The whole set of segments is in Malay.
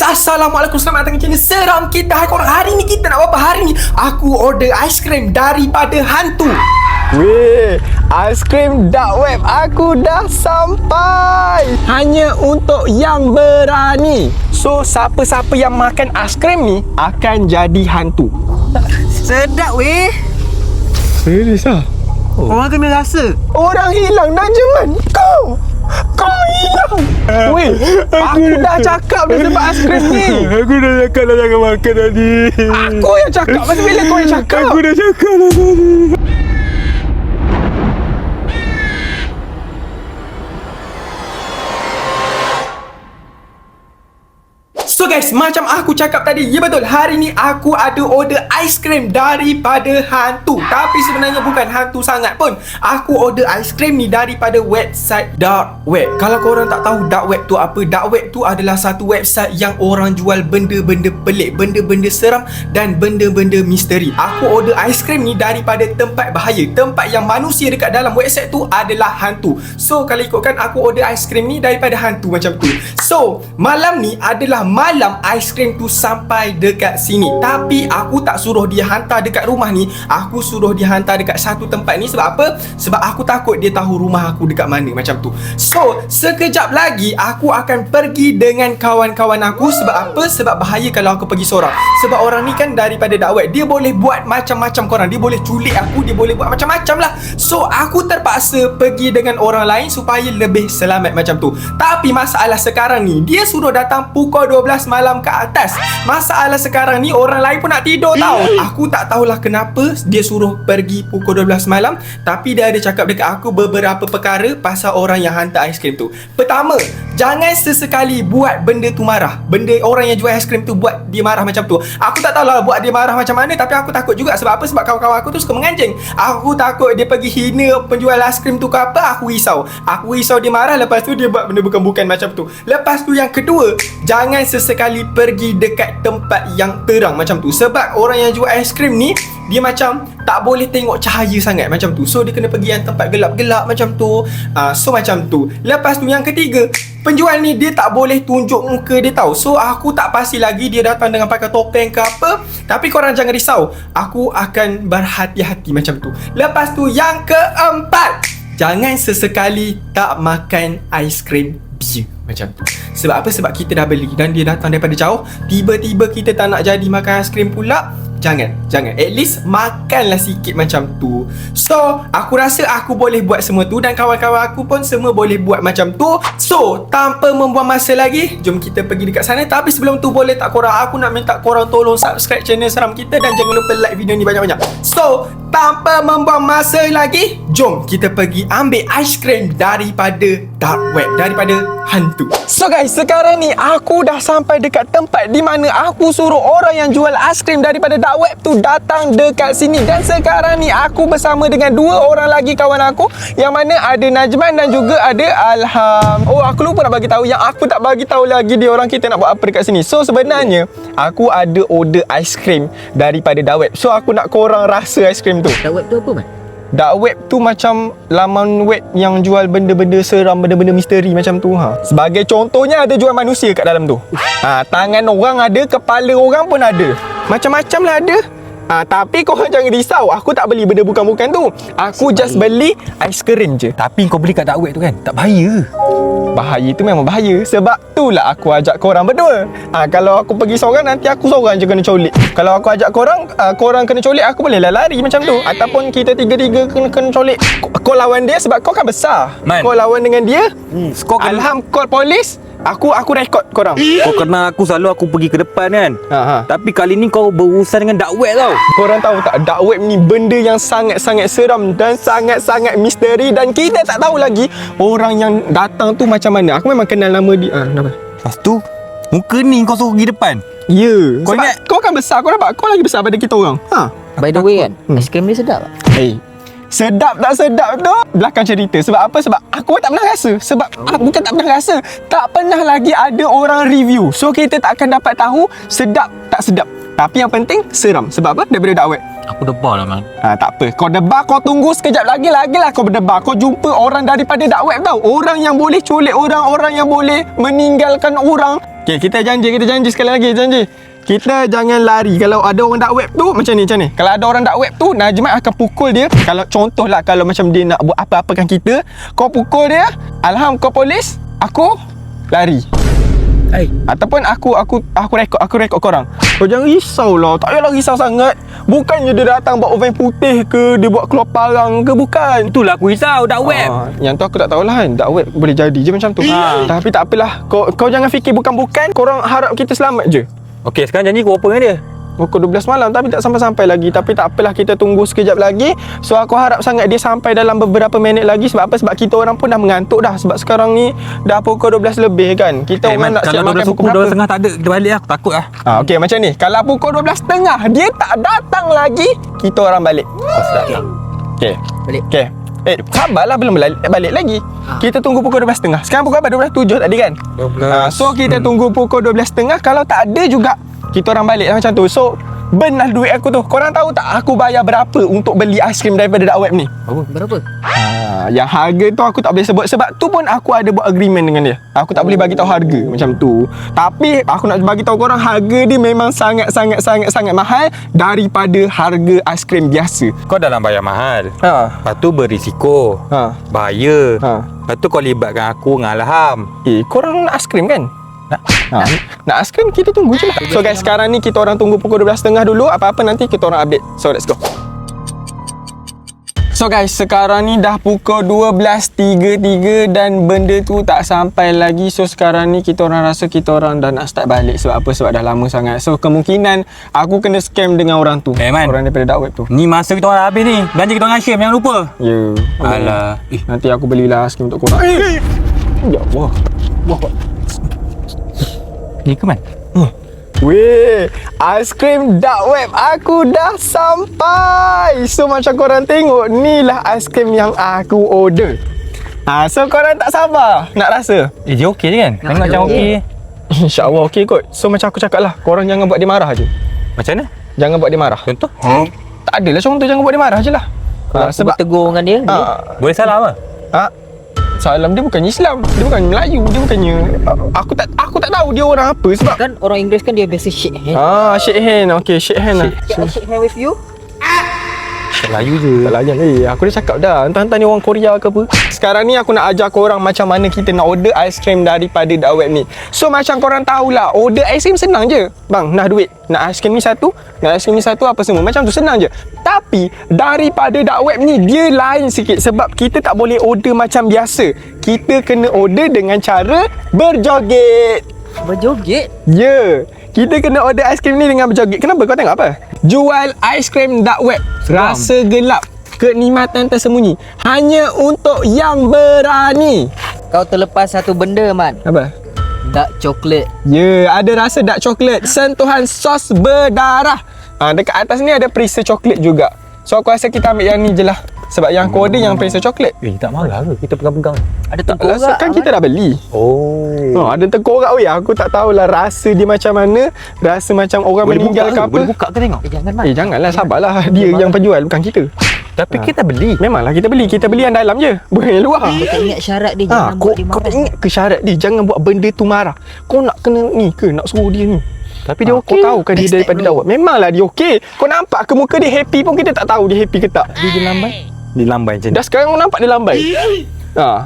Assalamualaikum, selamat datang ke channel Seram Kita. Hai korang, hari ni kita nak apa? Hari ni aku order aiskrim daripada hantu. Weh, aiskrim dark web aku dah sampai. Hanya untuk yang berani. So, siapa-siapa yang makan aiskrim ni akan jadi hantu. Sedap weh. Serius ah? Orang kena rasa. Orang hilang Najman. Kau hilang. Weh, aku dah cakap dah sebab aiskrim ni. Aku dah cakap dah jangan makan tadi. Aku yang cakap. Masa bila kau yang cakap? Aku dah cakap dah tadi. So guys, macam aku cakap tadi, ya betul, hari ni aku ada order aiskrim daripada hantu. Tapi sebenarnya bukan hantu sangat pun. Aku order aiskrim ni daripada website dark web. Kalau korang tak tahu dark web tu apa, dark web tu adalah satu website yang orang jual benda-benda pelik, benda-benda seram dan benda-benda misteri. Aku order aiskrim ni daripada tempat bahaya, tempat yang manusia dekat dalam website tu adalah hantu. So kalau ikutkan, aku order aiskrim ni daripada hantu macam tu. So malam ni adalah malam aiskrim tu sampai dekat sini. Tapi aku tak suruh dia hantar dekat rumah ni. Aku suruh dia hantar dekat satu tempat ni. Sebab apa? Sebab aku takut dia tahu rumah aku dekat mana macam tu. So sekejap lagi aku akan pergi dengan kawan-kawan aku. Sebab apa? Sebab bahaya kalau aku pergi seorang. Sebab orang ni kan daripada dark web, dia boleh buat macam-macam korang. Dia boleh culik aku, dia boleh buat macam-macam lah. So aku terpaksa pergi dengan orang lain supaya lebih selamat macam tu. Tapi masalah sekarang ni, dia suruh datang pukul 12 malam ke atas. Masalah sekarang ni orang lain pun nak tidur tau. Aku tak tahulah kenapa dia suruh pergi pukul 12 malam. Tapi dia ada cakap dekat aku beberapa perkara pasal orang yang hantar aiskrim tu. Pertama, jangan sesekali buat benda tu marah. Benda orang yang jual aiskrim tu buat dia marah macam tu. Aku tak tahulah buat dia marah macam mana, tapi aku takut juga. Sebab apa? Sebab kawan-kawan aku tu suka menganjing. Aku takut dia pergi hina penjual aiskrim tu ke apa. Aku risau. Aku risau dia marah, lepas tu dia buat benda bukan-bukan macam tu. Lepas tu yang kedua, jangan sesekali pergi dekat tempat yang terang macam tu. Sebab orang yang jual aiskrim ni, dia macam tak boleh tengok cahaya sangat macam tu. So dia kena pergi yang tempat gelap-gelap macam tu. So macam tu. Lepas tu yang ketiga, penjual ni dia tak boleh tunjuk muka dia tahu. So aku tak pasti lagi dia datang dengan pakai topeng ke apa. Tapi korang jangan risau, aku akan berhati-hati macam tu. Lepas tu yang keempat, jangan sesekali tak makan aiskrim beer macam tu. Sebab apa? Sebab kita dah beli dan dia datang daripada jauh. Tiba-tiba kita tak nak jadi makan aiskrim pula. Jangan. At least makanlah sikit macam tu. So aku rasa aku boleh buat semua tu, dan kawan-kawan aku pun semua boleh buat macam tu. So tanpa membuang masa lagi, jom kita pergi dekat sana. Tapi sebelum tu, boleh tak korang, aku nak minta korang tolong subscribe channel Seram Kita, dan jangan lupa like video ni banyak-banyak. So tanpa membuang masa lagi, jom kita pergi ambil aiskrim daripada dark web, daripada hantu. So guys, sekarang ni aku dah sampai dekat tempat di mana aku suruh orang yang jual aiskrim daripada dark web tu datang dekat sini. Dan sekarang ni aku bersama dengan dua orang lagi kawan aku, yang mana ada Najman dan juga ada Alham. Oh, aku lupa nak bagi tahu, yang aku tak bagi tahu lagi dia orang kita nak buat apa dekat sini. So sebenarnya aku ada order aiskrim daripada dark web. So aku nak korang rasa aiskrim tu. Dark web tu apa man? Dark web tu macam laman web yang jual benda-benda seram, benda-benda misteri macam tu. Sebagai contohnya, ada jual manusia kat dalam tu. Tangan orang ada, kepala orang pun ada. Macam-macam lah ada. Tapi korang jangan risau, aku tak beli benda bukan-bukan tu. Aku just beli aiskrim je. Tapi kau beli kat dark web tu kan, tak bahaya. Bahaya tu memang bahaya. Sebab itulah aku ajak korang berdua. Kalau aku pergi seorang, nanti aku seorang je kena colik. Kalau aku ajak korang, korang kena colik, aku boleh lari macam tu. Ataupun kita tiga-tiga kena colik. Kau lawan dia sebab kau kan besar. Man, kau lawan dengan dia, kau kena... Alham call polis, aku rekod korang. Kau kenal aku, selalu aku pergi ke depan kan. Tapi kali ni kau berurusan dengan dark web tau. Korang tahu tak, dark web ni benda yang sangat-sangat seram dan sangat-sangat misteri. Dan kita tak tahu lagi orang yang datang tu macam mana. Aku memang kenal nama dia. Kenapa? Lepas tu, muka ni kau suruh pergi depan. Ya, Kau sebab ingat? kau kan besar. Kau nampak, kau lagi besar daripada kita orang. By the way kan, aiskrim dia sedap tak? Hey, sedap tak sedap tu belakang cerita. Sebab apa? Sebab aku tak pernah rasa. Sebab bukan tak pernah rasa, tak pernah lagi ada orang review. So kita tak akan dapat tahu sedap tak sedap. Tapi yang penting seram. Sebab apa? Daripada dark web. Aku debar lah man. Tak apa. Kau debar, kau tunggu sekejap lagi. Lagilah kau berdebar. Kau jumpa orang daripada dark web tau. Orang yang boleh culik orang, orang yang boleh meninggalkan orang. Okay, kita janji sekali lagi, janji. Kita jangan lari. Kalau ada orang dark web tu macam ni. Kalau ada orang dark web tu, Najmat akan pukul dia. Kalau contohlah kalau macam dia nak buat apa-apakan kita, kau pukul dia, Alham kau polis, aku lari. Ataupun aku rekod korang. Kau jangan risaulah. Tak payahlah risau sangat. Bukannya dia datang bawa van putih ke, dia buat keluar parang ke, bukan. Itulah aku risau, dark web. Yang tu aku tak tahulah kan. Dark web boleh jadi je macam tu. Tapi tak apalah. Kau jangan fikir bukan-bukan. Korang harap kita selamat je. Okey, sekarang janji kau apa dengan dia? Pukul 12 malam tapi tak sampai-sampai lagi. Tapi tak apalah, kita tunggu sekejap lagi. So aku harap sangat dia sampai dalam beberapa minit lagi. Sebab apa? Sebab kita orang pun dah mengantuk dah. Sebab sekarang ni dah pukul 12 lebih kan. Kita orang nak siap makan pukul berapa? 12.30 tak ada, kita balik lah. Aku takut lah. Okey, macam ni. Kalau pukul 12.30 dia tak datang lagi, kita orang balik. Okey. Balik. Okey. Sabarlah, belum balik lagi. Kita tunggu pukul 12.30. Sekarang pukul berapa? 12.07 tadi kan? 12. So kita tunggu pukul 12.30. Kalau tak ada juga, kita orang balik lah macam tu. So burn lah duit aku tu. Korang tahu tak aku bayar berapa untuk beli aiskrim daripada dark web ni? Berapa? Yang harga tu aku tak boleh sebut. Sebab tu pun aku ada buat agreement dengan dia. Aku tak boleh bagi tahu harga macam tu. Tapi aku nak bagi tahu korang, harga dia memang sangat mahal daripada harga aiskrim biasa. Kau dalam bayar mahal. Ha. Lepas tu berisiko. Ha. Bahaya. Ha. Lepas tu kau libatkan aku dengan Alham. Korang nak aiskrim kan? Nak aiskrim, kita tunggu je lah. So guys, sekarang ni kita orang tunggu pukul 12.30 dulu. Apa-apa nanti kita orang update. So let's go. So guys, sekarang ni dah pukul 12.33 dan benda tu tak sampai lagi. So sekarang ni kita orang rasa kita orang dah nak start balik. Sebab apa? Sebab dah lama sangat. So kemungkinan aku kena scam dengan orang tu. Man, orang daripada dark web tu. ni masa kita orang habis ni. Janji kita orang share, jangan lupa. Ya. Alah. Nanti aku belilah aiskrim untuk korang. Ya Allah. Ni ke man? Weh, aiskrim dark web aku dah sampai. So macam korang tengok, ni lah aiskrim yang aku order. So korang tak sabar nak rasa? Dia okey je kan? Tengok macam okey. InsyaAllah okey kot. So macam aku cakap lah, korang jangan buat dia marah je. Macam mana? Jangan buat dia marah. Contoh? Tak adalah contoh, jangan buat dia marah je lah. Sebab tegur dengan dia. Boleh salam lah. Salam dia bukannya Islam, dia bukan Melayu, dia bukannya aku tak tahu dia orang apa. Sebab Kan orang Inggeris kan dia biasa shake hand. shake hand. Okey, shake hand lah. Can I shake hand with you? Melayu je. Tak layan. Aku dah cakap dah, entah-entah ni orang Korea ke apa. Sekarang ni aku nak ajar korang macam mana kita nak order aiskrim daripada dark web ni. So macam korang tahulah, order aiskrim senang je. Bang, nak duit. Nak aiskrim ni satu, apa semua. Macam tu, senang je. Tapi daripada dark web ni dia lain sikit. Sebab kita tak boleh order macam biasa. Kita kena order dengan cara berjoget. Berjoget? Ya, kita kena order aiskrim ni dengan berjoget. Kenapa? Kau tengok apa? Jual aiskrim dark web, rasa gelap, kenikmatan tersembunyi, hanya untuk yang berani. Kau terlepas satu benda, Man. Apa? Dark chocolate. Ya, ada rasa dark coklat, sentuhan sos berdarah. Dekat atas ni ada perisa coklat juga. So aku rasa kita ambil yang ni je lah. Sebab yang aku order yang perisa coklat. Tak marah ke? Kita pegang-pegang. Ada Tak tengkorak. rasa kan kita dah beli. Ada tengkorak weh. Aku tak tahulah rasa dia macam mana. Rasa macam orang meninggal ke apa. Boleh buka ke tengok? Jangan, Man. Janganlah, sabarlah. Dia yang penjual, bukan kita. Tapi kita beli. Memanglah kita beli. Kita beli yang dalam je, bukan yang luar. Kau tak ingat syarat dia. Jangan buat dia Kau marah. tak ingat ke syarat dia? Jangan buat benda tu marah. Kau nak kena ni ke? Nak suruh dia ni? Tapi dia Kau okey. tahu kan dia daripada dawat? Memanglah dia okey. Kau nampak ke muka dia happy pun kita tak tahu dia happy ke tak. Dia lambai. Dia lambai macam ni. Dah sekarang kau nampak dia lambai.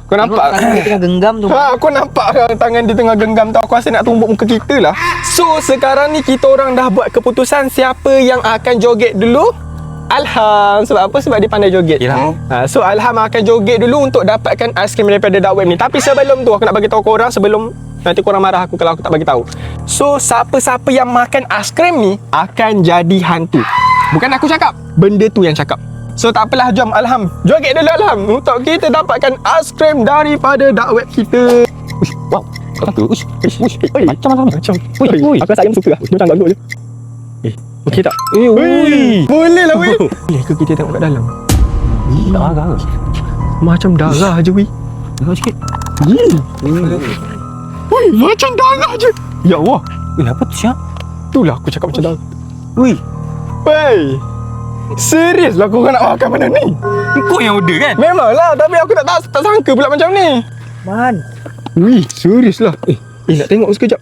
Kau nampak? Tengok dia tengah genggam tu. Kau nampak kan tangan dia tengah genggam tu. Aku rasa nak tumbuk muka kita lah. So sekarang ni kita orang dah buat keputusan siapa yang akan joget dulu. Alham. Sebab apa? Sebab dia pandai joget. So Alham akan joget dulu untuk dapatkan aiskrim daripada dark web ni. Tapi sebelum tu aku nak bagi tahu korang, sebelum nanti korang marah aku kalau aku tak bagi tahu. So siapa-siapa yang makan aiskrim ni akan jadi hantu. Bukan aku cakap, benda tu yang cakap. So tak apalah, jom Alham, joget dulu Alham untuk kita dapatkan aiskrim daripada dark web kita. Wow, macam aku rasa ayam suka lah. Macam agak je. Okey tak? Boleh lah weh. Boleh ke kita tengok kat dalam? Tak marah ke? Macam darah je weh. Tengok sikit. Weh, macam darah je. Ya Allah. Apa tu siap? Itulah aku cakap macam darah. Wih, Weh, serius lah korang nak makan benda ni? kau yang order kan? Memanglah, tapi aku tak sangka pula macam ni. Man. Wih, serius lah. Nak tengok sekejap.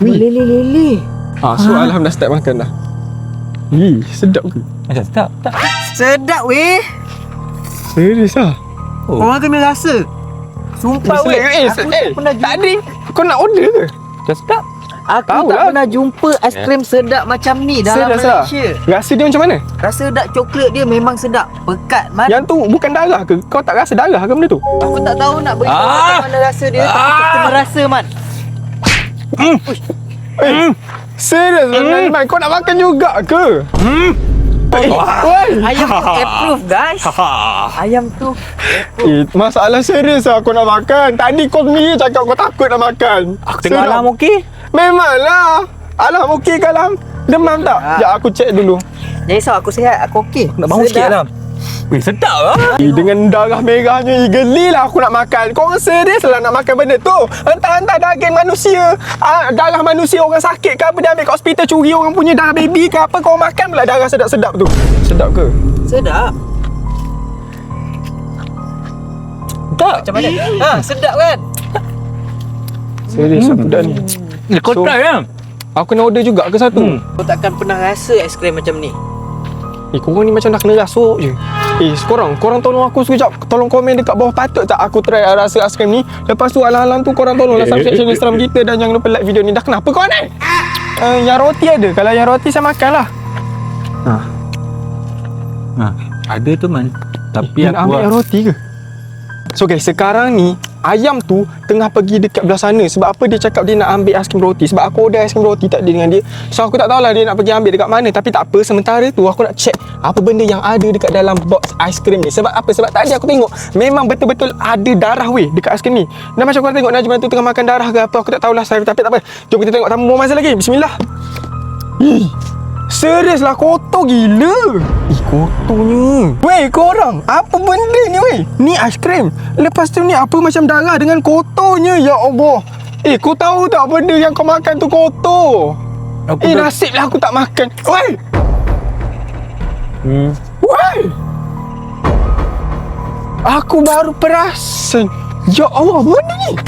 Lele. So Alham dah start makan dah. Sedap ke? Macam sedap tak? Sedap weh. Serius lah. Orang kena rasa. Sumpah weh. Aku tak pernah jumpa. Tadi kau nak order ke? Macam sedap. Aku Tahu tak lah. pernah jumpa aiskrim sedap macam ni dalam Sedap. Malaysia. Rasa dia macam mana? Rasa dark coklat dia memang sedap. Pekat man. Yang tu bukan darah ke? Kau tak rasa darah ke benda tu? Aku tak tahu nak beritahu macam mana rasa dia. Tapi aku kena rasa man. Serius Man, kau nak makan juga ke? Ayam tu approve guys. Ayam tu Masalah serius lah kau nak makan. Tadi kau ni cakap kau takut nak makan. Aku tengok Alam okey. Memanglah. Alam okey ke Alam? Demam tak? Sekejap aku cek dulu. Jangan risau, aku sihat, aku okey. Nak bangun sikit Alam. Weh, sedap lah. Dengan darah merahnya geli lah aku nak makan. Kau orang serius lah nak makan benda tu? Entah-entah daging manusia, darah manusia orang sakit ke apa, dia ambil kat hospital curi orang punya darah baby ke apa, kau makan pula darah sedap-sedap tu. Sedap ke? Sedap. Tak. Macam mana? Sedap kan? Serius aku dah ni. Kau So- try kan? Aku nak order juga ke satu? Kau takkan pernah rasa aiskrim macam ni. Korang ni macam dah kena rasuk je. Korang tolong aku sekejap. Tolong komen dekat bawah, patut tak aku try rasa aiskrim ni. Lepas tu alang-alang tu korang tolonglah subscribe channel Instagram kita. Dan jangan lupa like video ni. Dah kenapa kau ni? Yang roti ada. Kalau yang roti saya makan lah. Ada tu man. Tapi Dia nak aku ambil yang roti ke? So guys, sekarang ni ayam tu tengah pergi dekat belah sana. Sebab apa dia cakap dia nak ambil aiskrim roti? Sebab aku order aiskrim roti tadi dengan dia. So aku tak tahulah dia nak pergi ambil dekat mana. Tapi tak apa, sementara tu aku nak check apa benda yang ada dekat dalam box aiskrim ni. Sebab apa? Sebab tadi aku tengok memang betul-betul ada darah weh dekat aiskrim ni. Dan macam korang tengok Najman tu tengah makan darah ke apa, aku tak tahulah. Tapi tak apa, jom kita tengok tamu masa lagi. Bismillah. Serius lah, kotor gila. Kotornya. Weh, korang, apa benda ni weh? Ni aiskrim. Lepas tu ni apa macam darah dengan kotornya. Ya Allah. Kau tahu tak benda yang kau makan tu kotor? Nasib lah aku tak makan. Weh. Weh. Aku baru perasan. Ya Allah, benda ni.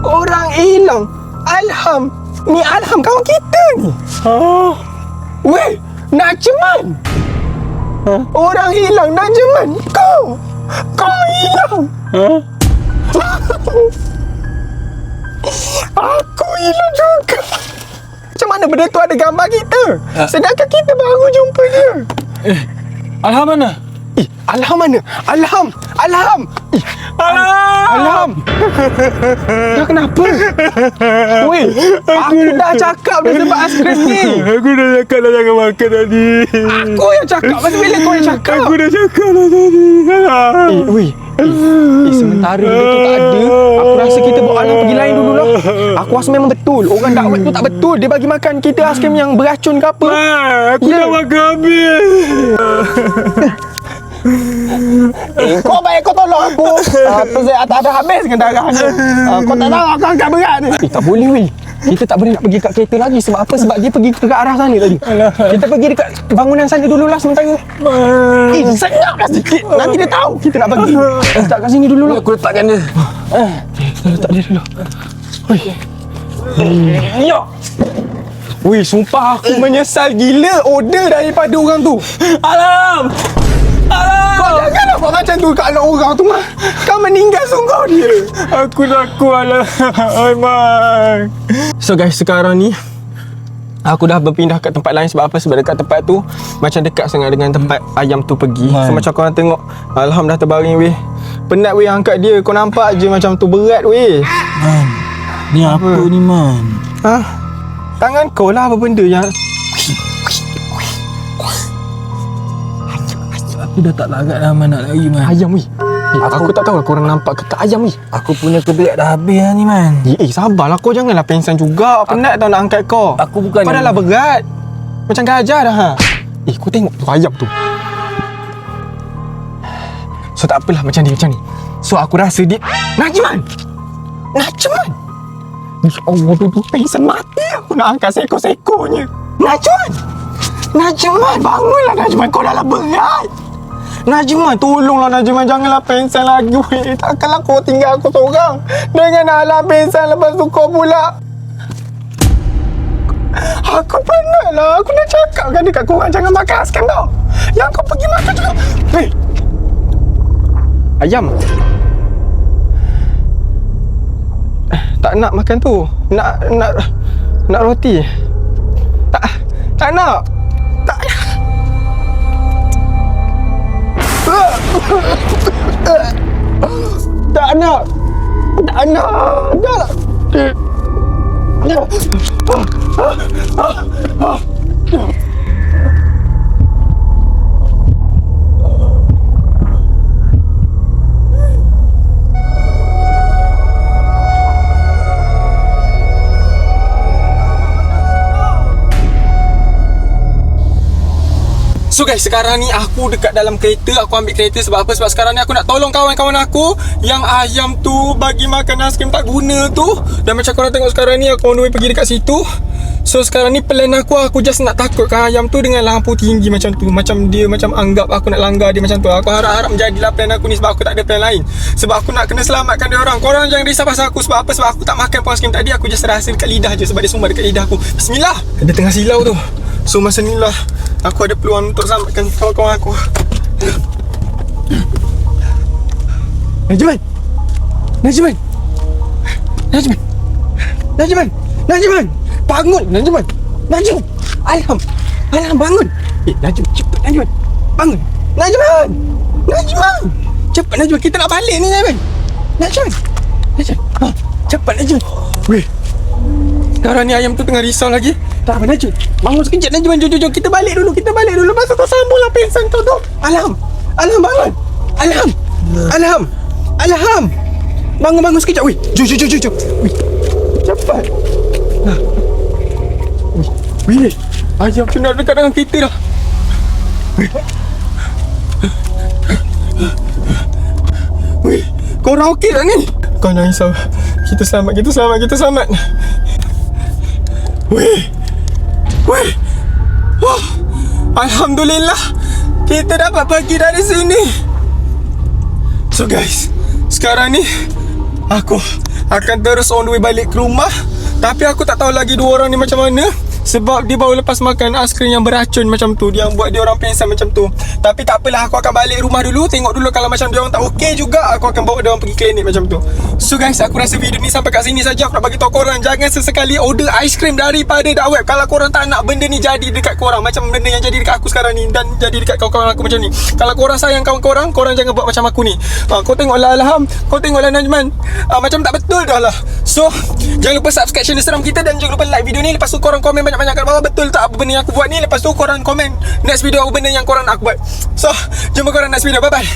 Orang hilang. Alham. Ni Alham kawan kita ni. Weh, Najman. Orang hilang Najman. Kau hilang. Aku hilang juga. Macam mana benda tu ada gambar kita? Sedangkan kita baru jumpa dia. Alham mana? Alham mana? Alham. Alham. Dah kenapa? Weh, aku dah cakap dah sebab aiskrim ni. Aku dah cakap dah jangan makan tadi. Aku yang cakap. Masa bila kau yang cakap? Aku dah cakap dah tadi. Weh. Sementara benda tu tak ada, aku rasa kita bawa Alam pergi lain dulu lah. Aku rasa memang betul orang dakwat tu tak betul. Dia bagi makan kita aiskrim yang beracun ke apa. Aku dah makan habis. Kau baik kau tolong aku. Saya tak ada habis dengan darahnya. Kau tak tahu aku angkat berat ni. Tak boleh weh. Kita tak boleh nak pergi kat kereta lagi. Sebab apa? Sebab dia pergi ke arah sana tadi. Kita pergi dekat bangunan sana dululah sementara. Senyap lah sikit. Nanti dia tahu kita nak pergi. Letak kat sini dulu lah. Aku letakkan dia. Letak dia dulu. Yo. Wih, sumpah aku menyesal gila order daripada orang tu. Alam! Kau janganlah buat macam tu kat anak orang tu, mah. Kau meninggal sungguh dia. Aku takut Alam. Aiman. So guys, sekarang ni aku dah berpindah ke tempat lain. Sebab apa? Sebab dekat tempat tu macam dekat sangat dengan tempat ayam tu pergi. So macam korang tengok, Alham dah terbaring weh. Penat weh angkat dia. Kau nampak je macam tu berat weh. Man, ni apa ni man? Tangan kau lah apa benda yang Aku dah tak larat dah man nak lari man. ayam weh. Aku tak tahu lah korang nampak ke ayam weh. Aku punya keberat dah habis lah ni man. Sabarlah kau, janganlah pengsan juga. Penat tau nak angkat kau. Aku bukan Kau dah lah berat. Macam gajah dah kau tengok tu ayam tu. So tak apalah macam ni. So aku rasa dia Najman. Ya Allah, tu pengsan mati aku nak angkat seko-sekonya. Najman, bangunlah Najman, kau dah lah berat. Najman, tolonglah Najman, janganlah pengsan lagi weh. Takkanlah kau tinggal aku seorang dengan Alam pengsan lepas tu kau pula. Aku penat lah. Aku dah cakap kan dekat korang jangan makan askem tau. Yang kau pergi makan juga. Hei, ayam. Tak nak makan tu. Nak roti. Tak nak. Tak. Tak nak. Tak nak. Tak. So guys, sekarang ni aku dekat dalam kereta. Aku ambil kereta sebab apa? Sebab sekarang ni aku nak tolong kawan-kawan aku yang ayam tu bagi makan aiskrim tak guna tu. Dan macam korang tengok sekarang ni, aku on the way pergi dekat situ. So sekarang ni plan aku just nak takutkan ayam tu dengan lampu tinggi macam tu. Macam dia macam anggap aku nak langgar dia macam tu. Aku harap-harap menjadilah plan aku ni sebab aku tak ada plan lain. Sebab aku nak kena selamatkan dia orang. Korang jangan risau pasal aku. Sebab apa? Sebab aku tak makan pun aiskrim tadi. Aku just rasa dekat lidah je sebab dia sumber dekat lidah aku. Bismillah. Dia tengah silau tu. So masa ni lah aku ada peluang untuk selamatkan kawan-kawan aku. Najman. Bangun Najman. Alham bangun. Najman cepat Najman. Bangun. Najman. Cepat Najman, kita nak balik ni Najman. Najman. Cepat Najman. Weh. Sekarang ni ayam tu tengah risau lagi. Tak apa Najman. Bangun sekejap Najman. Jom. Kita balik dulu. Lepas tu kau sambunglah pingsan kau tu. Alham bangun. Alham. Bangun sekejap. Weh. Jom. Weh. Cepat. Weh. Ayam tu nak dekat dengan kita dah. Weh. Korang okey tak ni? Kau jangan risau. Kita selamat. Weh. Wah. Alhamdulillah. Kita dapat pergi dari sini. So guys, sekarang ni aku akan terus on the way balik ke rumah. Tapi aku tak tahu lagi dua orang ni macam mana. Sebab dia baru lepas makan aiskrim yang beracun macam tu, yang buat dia orang pingsan macam tu. Tapi tak apalah, aku akan balik rumah dulu. Tengok dulu kalau macam dia orang tak okey juga, aku akan bawa dia orang pergi klinik macam tu. So guys, aku rasa video ni sampai kat sini saja. Aku nak bagi tahu korang, jangan sesekali order aiskrim daripada dark web kalau korang tak nak benda ni jadi dekat korang. Macam benda yang jadi dekat aku sekarang ni dan jadi dekat kawan-kawan aku macam ni. Kalau korang sayang kawan korang jangan buat macam aku ni. Kau tengoklah Alham, kau tengoklah Najman. Macam tak betul dah lah. So jangan lupa subscribe channel seram kita dan jangan lupa like video ni. Lepas tu korang komen banyak-banyak kat bawah betul tak apa benda yang aku buat ni. Lepas tu korang komen next video apa benda yang korang nak aku buat. So jumpa korang next video. Bye bye.